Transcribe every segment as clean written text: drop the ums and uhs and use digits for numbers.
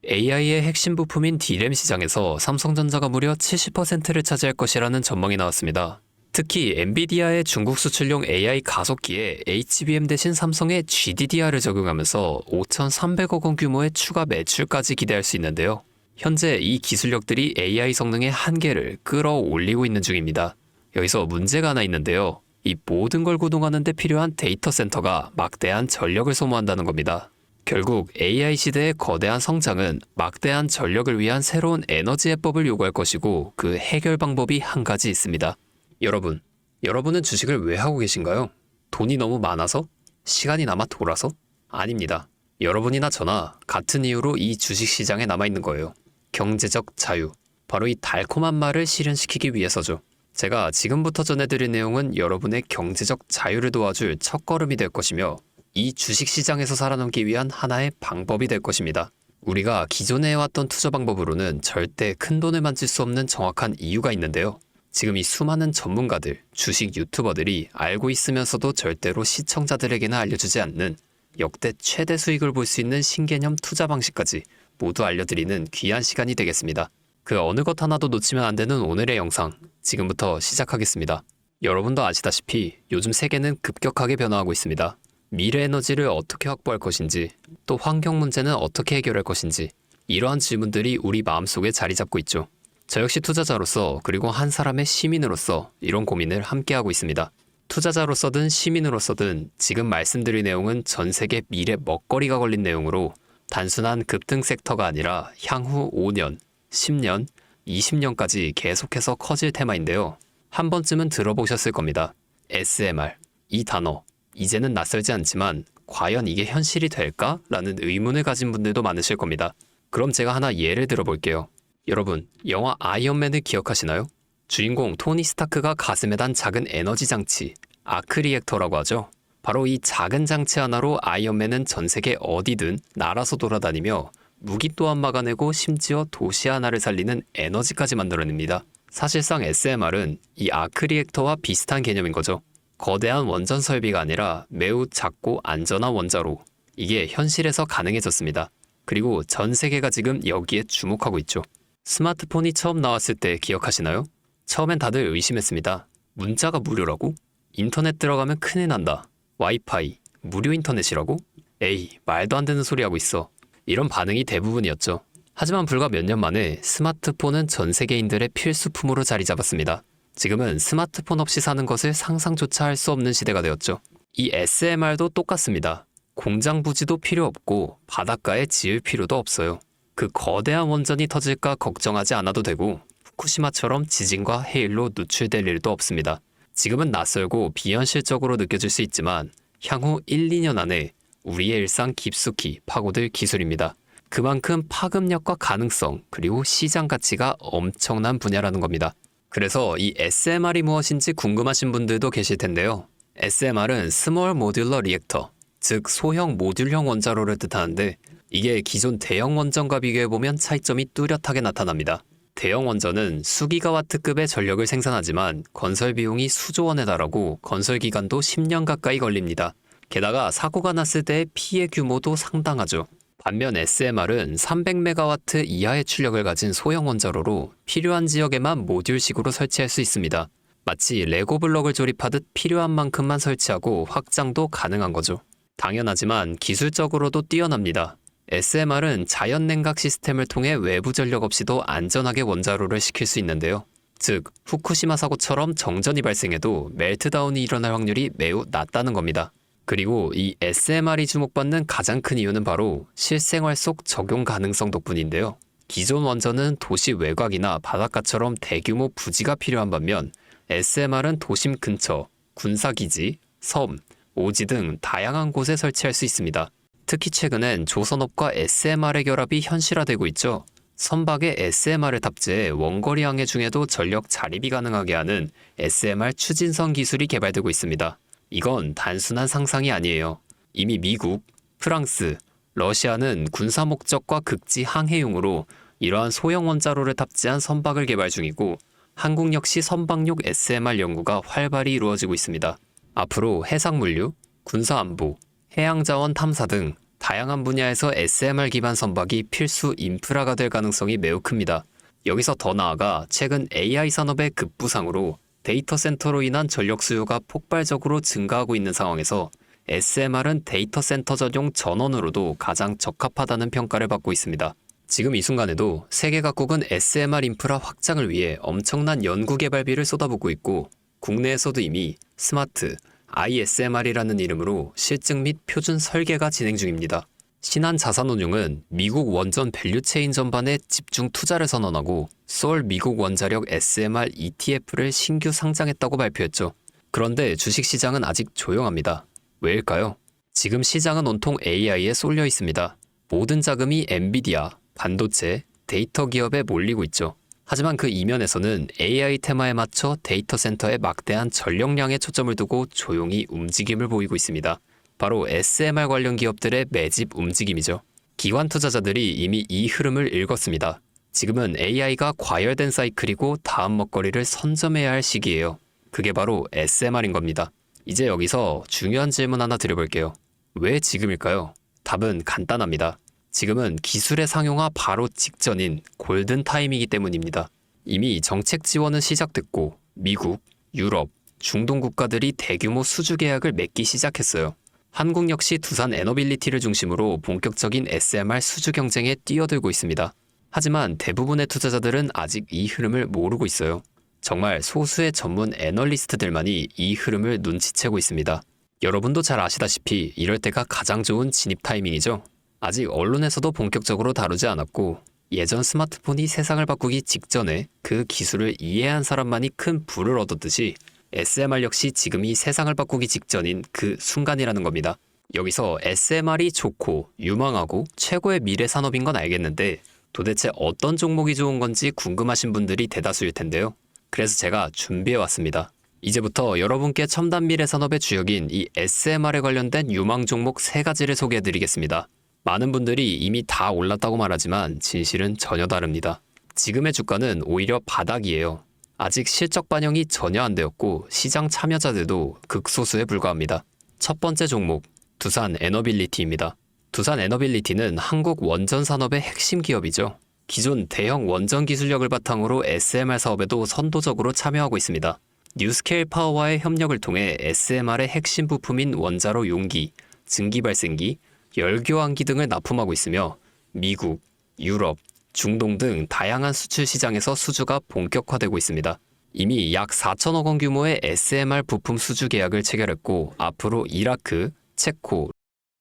AI의 핵심 부품인 D램 시장에서 삼성전자가 무려 70%를 차지할 것이라는 전망이 나왔습니다. 특히 엔비디아의 중국 수출용 AI 가속기에 HBM 대신 삼성의 GDDR을 적용하면서 5,300억 원 규모의 추가 매출까지 기대할 수 있는데요. 현재 이 기술력들이 AI 성능의 한계를 끌어올리고 있는 중입니다. 여기서 문제가 하나 있는데요. 이 모든 걸 구동하는 데 필요한 데이터 센터가 막대한 전력을 소모한다는 겁니다. 결국 AI 시대의 거대한 성장은 막대한 전력을 위한 새로운 에너지 해법을 요구할 것이고 그 해결 방법이 한 가지 있습니다. 여러분은 주식을 왜 하고 계신가요? 돈이 너무 많아서? 시간이 남아 돌아서? 아닙니다. 여러분이나 저나 같은 이유로 이 주식시장에 남아있는 거예요. 경제적 자유. 바로 이 달콤한 말을 실현시키기 위해서죠. 제가 지금부터 전해드릴 내용은 여러분의 경제적 자유를 도와줄 첫걸음이 될 것이며 이 주식시장에서 살아남기 위한 하나의 방법이 될 것입니다. 우리가 기존에 해왔던 투자 방법으로는 절대 큰 돈을 만질 수 없는 정확한 이유가 있는데요. 지금 이 수많은 전문가들, 주식 유튜버들이 알고 있으면서도 절대로 시청자들에게는 알려주지 않는 역대 최대 수익을 볼 수 있는 신개념 투자 방식까지 모두 알려드리는 귀한 시간이 되겠습니다. 그 어느 것 하나도 놓치면 안 되는 오늘의 영상, 지금부터 시작하겠습니다. 여러분도 아시다시피 요즘 세계는 급격하게 변화하고 있습니다. 미래 에너지를 어떻게 확보할 것인지, 또 환경 문제는 어떻게 해결할 것인지, 이러한 질문들이 우리 마음속에 자리 잡고 있죠. 저 역시 투자자로서 그리고 한 사람의 시민으로서 이런 고민을 함께하고 있습니다. 투자자로서든 시민으로서든 지금 말씀드릴 내용은 전 세계 미래 먹거리가 걸린 내용으로 단순한 급등 섹터가 아니라 향후 5년, 10년, 20년까지 계속해서 커질 테마인데요. 한 번쯤은 들어보셨을 겁니다. SMR, 이 단어. 이제는 낯설지 않지만 과연 이게 현실이 될까? 라는 의문을 가진 분들도 많으실 겁니다. 그럼 제가 하나 예를 들어볼게요. 여러분, 영화 아이언맨을 기억하시나요? 주인공 토니 스타크가 가슴에 단 작은 에너지 장치, 아크 리액터라고 하죠. 바로 이 작은 장치 하나로 아이언맨은 전 세계 어디든 날아서 돌아다니며 무기 또한 막아내고 심지어 도시 하나를 살리는 에너지까지 만들어냅니다. 사실상 SMR은 이 아크 리액터와 비슷한 개념인 거죠. 거대한 원전 설비가 아니라 매우 작고 안전한 원자로. 이게 현실에서 가능해졌습니다. 그리고 전 세계가 지금 여기에 주목하고 있죠. 스마트폰이 처음 나왔을 때 기억하시나요? 처음엔 다들 의심했습니다. 문자가 무료라고? 인터넷 들어가면 큰일 난다. 와이파이, 무료 인터넷이라고? 에이, 말도 안 되는 소리 하고 있어. 이런 반응이 대부분이었죠. 하지만 불과 몇 년 만에 스마트폰은 전 세계인들의 필수품으로 자리 잡았습니다. 지금은 스마트폰 없이 사는 것을 상상조차 할 수 없는 시대가 되었죠. 이 SMR도 똑같습니다. 공장 부지도 필요 없고 바닷가에 지을 필요도 없어요. 그 거대한 원전이 터질까 걱정하지 않아도 되고 후쿠시마처럼 지진과 해일로 노출될 일도 없습니다. 지금은 낯설고 비현실적으로 느껴질 수 있지만 향후 1, 2년 안에 우리의 일상 깊숙이 파고들 기술입니다. 그만큼 파급력과 가능성 그리고 시장 가치가 엄청난 분야라는 겁니다. 그래서 이 SMR이 무엇인지 궁금하신 분들도 계실 텐데요. SMR은 스몰 모듈러 리액터, 즉 소형 모듈형 원자로를 뜻하는데 이게 기존 대형 원전과 비교해보면 차이점이 뚜렷하게 나타납니다. 대형 원전은 수기가와트급의 전력을 생산하지만 건설 비용이 수조 원에 달하고 건설 기간도 10년 가까이 걸립니다. 게다가 사고가 났을 때의 피해 규모도 상당하죠. 반면 SMR은 300메가와트 이하의 출력을 가진 소형 원자로로 필요한 지역에만 모듈식으로 설치할 수 있습니다. 마치 레고 블럭을 조립하듯 필요한 만큼만 설치하고 확장도 가능한 거죠. 당연하지만 기술적으로도 뛰어납니다. SMR은 자연 냉각 시스템을 통해 외부 전력 없이도 안전하게 원자로를 식힐 수 있는데요. 즉, 후쿠시마 사고처럼 정전이 발생해도 멜트다운이 일어날 확률이 매우 낮다는 겁니다. 그리고 이 SMR이 주목받는 가장 큰 이유는 바로 실생활 속 적용 가능성 덕분인데요. 기존 원전은 도시 외곽이나 바닷가처럼 대규모 부지가 필요한 반면 SMR은 도심 근처, 군사기지, 섬, 오지 등 다양한 곳에 설치할 수 있습니다. 특히 최근엔 조선업과 SMR의 결합이 현실화되고 있죠. 선박에 SMR을 탑재해 원거리 항해 중에도 전력 자립이 가능하게 하는 SMR 추진선 기술이 개발되고 있습니다. 이건 단순한 상상이 아니에요. 이미 미국, 프랑스, 러시아는 군사 목적과 극지 항해용으로 이러한 소형 원자로를 탑재한 선박을 개발 중이고 한국 역시 선박용 SMR 연구가 활발히 이루어지고 있습니다. 앞으로 해상물류, 군사안보, 해양자원 탐사 등 다양한 분야에서 SMR 기반 선박이 필수 인프라가 될 가능성이 매우 큽니다. 여기서 더 나아가 최근 AI 산업의 급부상으로 데이터 센터로 인한 전력 수요가 폭발적으로 증가하고 있는 상황에서 SMR은 데이터 센터 전용 전원으로도 가장 적합하다는 평가를 받고 있습니다. 지금 이 순간에도 세계 각국은 SMR 인프라 확장을 위해 엄청난 연구 개발비를 쏟아붓고 있고 국내에서도 이미 스마트 ISMR이라는 이름으로 실증 및 표준 설계가 진행 중입니다. 신한자산운용은 미국 원전 밸류체인 전반에 집중 투자를 선언하고 서울 미국 원자력 SMR ETF를 신규 상장했다고 발표했죠. 그런데 주식시장은 아직 조용합니다. 왜일까요? 지금 시장은 온통 AI에 쏠려 있습니다. 모든 자금이 엔비디아, 반도체, 데이터 기업에 몰리고 있죠. 하지만 그 이면에서는 AI 테마에 맞춰 데이터 센터에 막대한 전력량에 초점을 두고 조용히 움직임을 보이고 있습니다. 바로 SMR 관련 기업들의 매집 움직임이죠. 기관 투자자들이 이미 이 흐름을 읽었습니다. 지금은 AI가 과열된 사이클이고 다음 먹거리를 선점해야 할 시기예요. 그게 바로 SMR인 겁니다. 이제 여기서 중요한 질문 하나 드려볼게요. 왜 지금일까요? 답은 간단합니다. 지금은 기술의 상용화 바로 직전인 골든 타임이기 때문입니다. 이미 정책 지원은 시작됐고 미국, 유럽, 중동 국가들이 대규모 수주 계약을 맺기 시작했어요. 한국 역시 두산 에너빌리티를 중심으로 본격적인 SMR 수주 경쟁에 뛰어들고 있습니다. 하지만 대부분의 투자자들은 아직 이 흐름을 모르고 있어요. 정말 소수의 전문 애널리스트들만이 이 흐름을 눈치채고 있습니다. 여러분도 잘 아시다시피 이럴 때가 가장 좋은 진입 타이밍이죠. 아직 언론에서도 본격적으로 다루지 않았고 예전 스마트폰이 세상을 바꾸기 직전에 그 기술을 이해한 사람만이 큰 부를 얻었듯이 SMR 역시 지금이 세상을 바꾸기 직전인 그 순간이라는 겁니다. 여기서 SMR이 좋고 유망하고 최고의 미래 산업인 건 알겠는데 도대체 어떤 종목이 좋은 건지 궁금하신 분들이 대다수일 텐데요. 그래서 제가 준비해 왔습니다. 이제부터 여러분께 첨단 미래 산업의 주역인 이 SMR에 관련된 유망 종목 3가지를 소개해 드리겠습니다. 많은 분들이 이미 다 올랐다고 말하지만 진실은 전혀 다릅니다. 지금의 주가는 오히려 바닥이에요. 아직 실적 반영이 전혀 안 되었고 시장 참여자들도 극소수에 불과합니다. 첫 번째 종목, 두산 에너빌리티입니다. 두산 에너빌리티는 한국 원전 산업의 핵심 기업이죠. 기존 대형 원전 기술력을 바탕으로 SMR 사업에도 선도적으로 참여하고 있습니다. 뉴스케일 파워와의 협력을 통해 SMR의 핵심 부품인 원자로 용기, 증기 발생기, 열교환기 등을 납품하고 있으며 미국, 유럽, 중동 등 다양한 수출 시장에서 수주가 본격화되고 있습니다. 이미 약 4천억 원 규모의 SMR 부품 수주 계약을 체결했고 앞으로 이라크, 체코,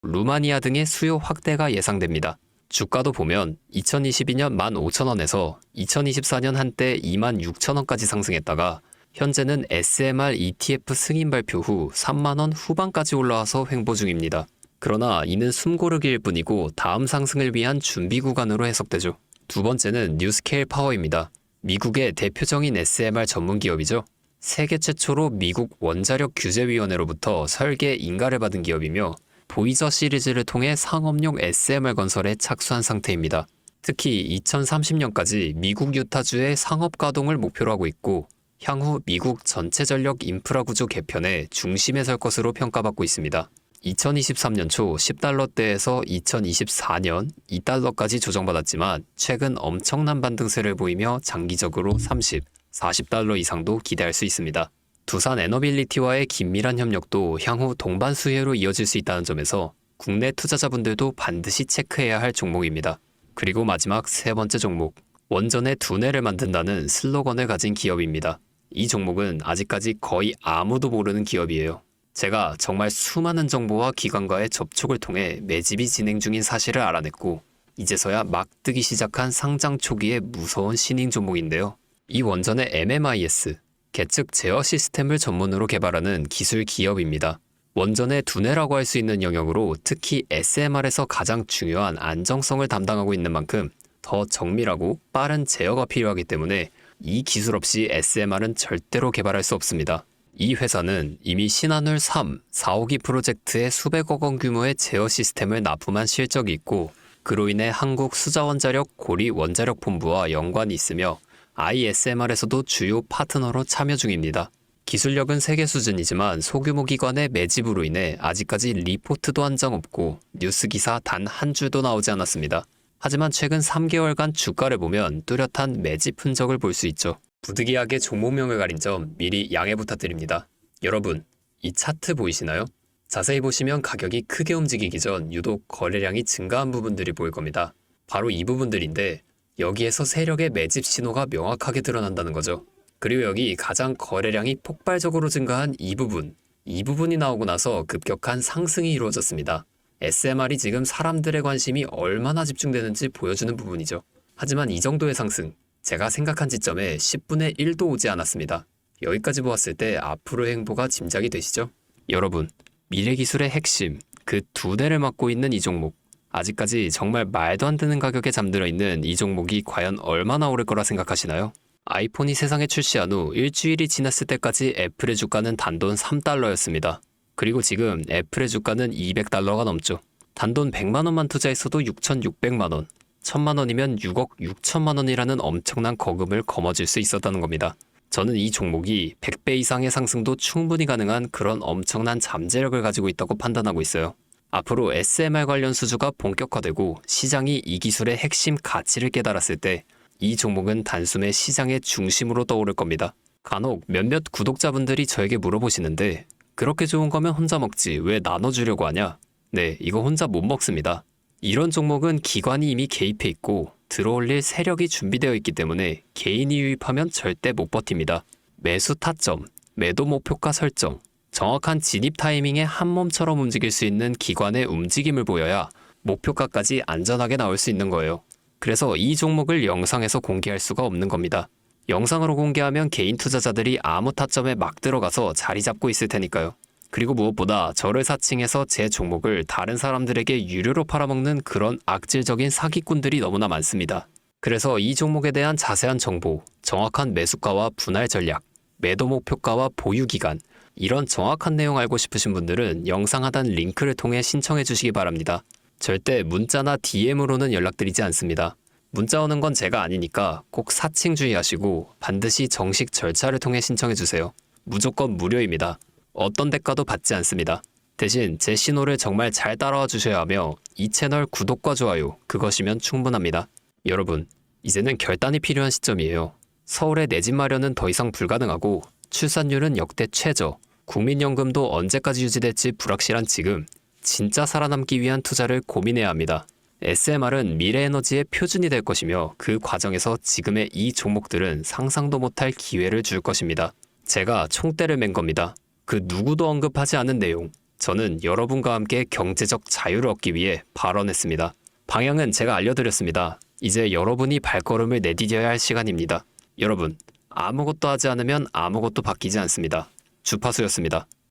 루마니아 등의 수요 확대가 예상됩니다. 주가도 보면 2022년 15,000원에서 2024년 한때 26,000원까지 상승했다가 현재는 SMR ETF 승인 발표 후 3만원 후반까지 올라와서 횡보 중입니다. 그러나 이는 숨고르기일 뿐이고 다음 상승을 위한 준비 구간으로 해석되죠. 두 번째는 뉴스케일 파워입니다. 미국의 대표적인 SMR 전문 기업이죠. 세계 최초로 미국 원자력 규제위원회로부터 설계 인가를 받은 기업이며 보이저 시리즈를 통해 상업용 SMR 건설에 착수한 상태입니다. 특히 2030년까지 미국 유타주의 상업 가동을 목표로 하고 있고 향후 미국 전체 전력 인프라 구조 개편의 중심에 설 것으로 평가받고 있습니다. 2023년 초 10달러대에서 2024년 2달러까지 조정받았지만 최근 엄청난 반등세를 보이며 장기적으로 30, 40달러 이상도 기대할 수 있습니다. 두산 에너빌리티와의 긴밀한 협력도 향후 동반 수혜로 이어질 수 있다는 점에서 국내 투자자분들도 반드시 체크해야 할 종목입니다. 그리고 마지막 3번째 종목, 원전의 두뇌를 만든다는 슬로건을 가진 기업입니다. 이 종목은 아직까지 거의 아무도 모르는 기업이에요. 제가 정말 수많은 정보와 기관과의 접촉을 통해 매집이 진행 중인 사실을 알아냈고 이제서야 막 뜨기 시작한 상장 초기의 무서운 신흥 종목인데요. 이 원전의 MMIS, 계측 제어 시스템을 전문으로 개발하는 기술 기업입니다. 원전의 두뇌라고 할 수 있는 영역으로 특히 SMR에서 가장 중요한 안정성을 담당하고 있는 만큼 더 정밀하고 빠른 제어가 필요하기 때문에 이 기술 없이 SMR은 절대로 개발할 수 없습니다. 이 회사는 이미 신한울 3, 4호기 프로젝트에 수백억 원 규모의 제어 시스템을 납품한 실적이 있고 그로 인해 한국 수자원자력 고리 원자력 본부와 연관이 있으며 ISMR에서도 주요 파트너로 참여 중입니다. 기술력은 세계 수준이지만 소규모 기관의 매집으로 인해 아직까지 리포트도 한 장 없고 뉴스 기사 단 한 줄도 나오지 않았습니다. 하지만 최근 3개월간 주가를 보면 뚜렷한 매집 흔적을 볼 수 있죠. 부득이하게 종목명을 가린 점 미리 양해 부탁드립니다. 여러분, 이 차트 보이시나요? 자세히 보시면 가격이 크게 움직이기 전 유독 거래량이 증가한 부분들이 보일 겁니다. 바로 이 부분들인데 여기에서 세력의 매집 신호가 명확하게 드러난다는 거죠. 그리고 여기 가장 거래량이 폭발적으로 증가한 이 부분이 나오고 나서 급격한 상승이 이루어졌습니다. SMR이 지금 사람들의 관심이 얼마나 집중되는지 보여주는 부분이죠. 하지만 이 정도의 상승, 제가 생각한 지점에 10분의 1도 오지 않았습니다. 여기까지 보았을 때 앞으로의 행보가 짐작이 되시죠? 여러분, 미래기술의 핵심, 그 두 대를 맡고 있는 이 종목, 아직까지 정말 말도 안 되는 가격에 잠들어 있는 이 종목이 과연 얼마나 오를 거라 생각하시나요? 아이폰이 세상에 출시한 후 일주일이 지났을 때까지 애플의 주가는 단돈 3달러였습니다. 그리고 지금 애플의 주가는 200달러가 넘죠. 단돈 100만 원만 투자했어도 6,600만 원, 1,000만 원이면 6억 6천만 원이라는 엄청난 거금을 거머쥘 수 있었다는 겁니다. 저는 이 종목이 100배 이상의 상승도 충분히 가능한 그런 엄청난 잠재력을 가지고 있다고 판단하고 있어요. 앞으로 SMR 관련 수주가 본격화되고 시장이 이 기술의 핵심 가치를 깨달았을 때 이 종목은 단숨에 시장의 중심으로 떠오를 겁니다. 간혹 몇몇 구독자분들이 저에게 물어보시는데 그렇게 좋은 거면 혼자 먹지 왜 나눠주려고 하냐? 네, 이거 혼자 못 먹습니다. 이런 종목은 기관이 이미 개입해 있고 들어올릴 세력이 준비되어 있기 때문에 개인이 유입하면 절대 못 버팁니다. 매수 타점, 매도 목표가 설정, 정확한 진입 타이밍에 한 몸처럼 움직일 수 있는 기관의 움직임을 보여야 목표가까지 안전하게 나올 수 있는 거예요. 그래서 이 종목을 영상에서 공개할 수가 없는 겁니다. 영상으로 공개하면 개인 투자자들이 아무 타점에 막 들어가서 자리 잡고 있을 테니까요. 그리고 무엇보다 저를 사칭해서 제 종목을 다른 사람들에게 유료로 팔아먹는 그런 악질적인 사기꾼들이 너무나 많습니다. 그래서 이 종목에 대한 자세한 정보, 정확한 매수가와 분할 전략, 매도 목표가와 보유 기간, 이런 정확한 내용 알고 싶으신 분들은 영상 하단 링크를 통해 신청해 주시기 바랍니다. 절대 문자나 DM으로는 연락드리지 않습니다. 문자 오는 건 제가 아니니까 꼭 사칭 주의하시고 반드시 정식 절차를 통해 신청해 주세요. 무조건 무료입니다. 어떤 대가도 받지 않습니다. 대신 제 신호를 정말 잘 따라와 주셔야 하며 이 채널 구독과 좋아요, 그것이면 충분합니다. 여러분, 이제는 결단이 필요한 시점이에요. 서울의 내 집 마련은 더 이상 불가능하고 출산율은 역대 최저, 국민연금도 언제까지 유지될지 불확실한 지금, 진짜 살아남기 위한 투자를 고민해야 합니다. SMR은 미래에너지의 표준이 될 것이며 그 과정에서 지금의 이 종목들은 상상도 못할 기회를 줄 것입니다. 제가 총대를 맨 겁니다. 그 누구도 언급하지 않은 내용, 저는 여러분과 함께 경제적 자유를 얻기 위해 발언했습니다. 방향은 제가 알려드렸습니다. 이제 여러분이 발걸음을 내디뎌야 할 시간입니다. 여러분, 아무것도 하지 않으면 아무것도 바뀌지 않습니다. 주파수였습니다.